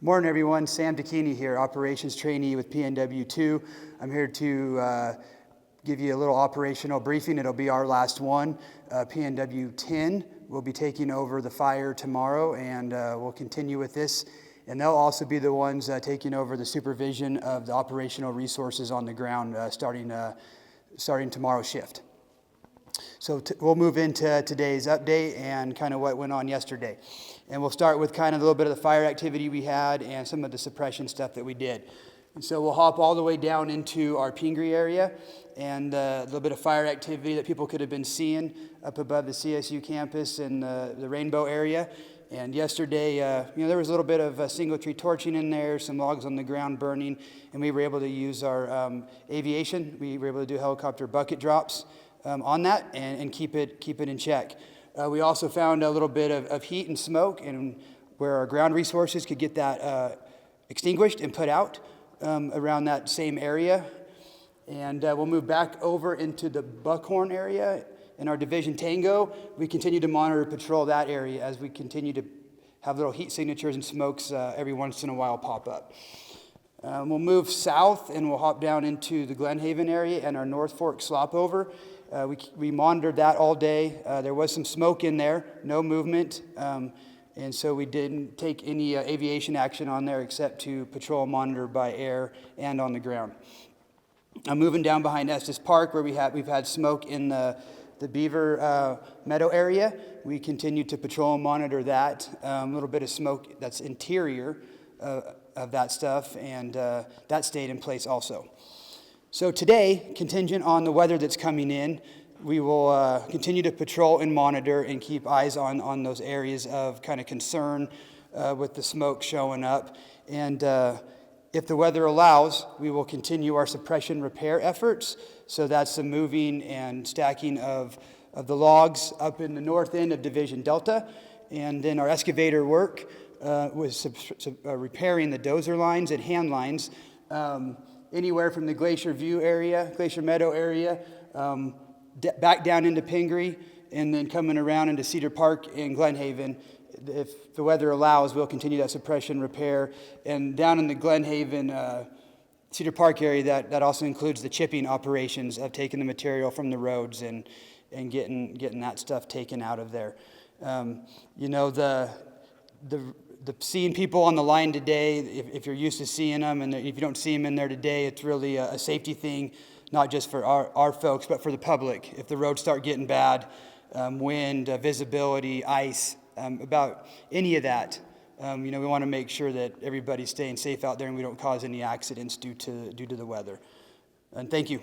Morning, everyone. Sam Tacchini here, Operations Trainee with PNW 2. I'm here to give you a little operational briefing. It'll be our last one. PNW 10 will be taking over the fire tomorrow, and we'll continue with this. And they'll also be the ones taking over the supervision of the operational resources on the ground starting tomorrow's shift. So we'll move into today's update and kind of what went on yesterday. And we'll start with kind of a little bit of the fire activity we had and some of the suppression stuff that we did. And so we'll hop all the way down into our Pingree area and a little bit of fire activity that people could have been seeing up above the CSU campus and the Rainbow area. And yesterday, there was a little bit of single tree torching in there, some logs on the ground burning, and we were able to use our aviation. We were able to do helicopter bucket drops on that and keep it in check. We also found a little bit of heat and smoke, and where our ground resources could get that extinguished and put out around that same area. And we'll move back over into the Buckhorn area. In our Division Tango, we continue to monitor and patrol that area as we continue to have little heat signatures and smokes every once in a while pop up. We'll move south and we'll hop down into the Glen Haven area and our North Fork slopover. We monitored that all day. There was some smoke in there, no movement, and so we didn't take any aviation action on there except to patrol and monitor by air and on the ground. I'm moving down behind Estes Park where we've had smoke in the Beaver Meadow area. We continue to patrol and monitor that. A little bit of smoke that's interior of that stuff, and that stayed in place also. So today, contingent on the weather that's coming in, we will continue to patrol and monitor and keep eyes on those areas of kind of concern with the smoke showing up. And if the weather allows, we will continue our suppression repair efforts. So that's the moving and stacking of the logs up in the north end of Division Delta. And then our excavator work was repairing the dozer lines and hand lines anywhere from the Glacier View area, Glacier Meadow area, back down into Pingree, and then coming around into Cedar Park and Glen Haven. If the weather allows, we'll continue that suppression repair. And down in the Glen Haven, Cedar Park area, that also includes the chipping operations of taking the material from the roads and getting that stuff taken out of there. The seeing people on the line today, if you're used to seeing them, and if you don't see them in there today, it's really a safety thing, not just for our folks, but for the public. If the roads start getting bad, wind, visibility, ice, about any of that, we want to make sure that everybody's staying safe out there and we don't cause any accidents due to the weather. And thank you.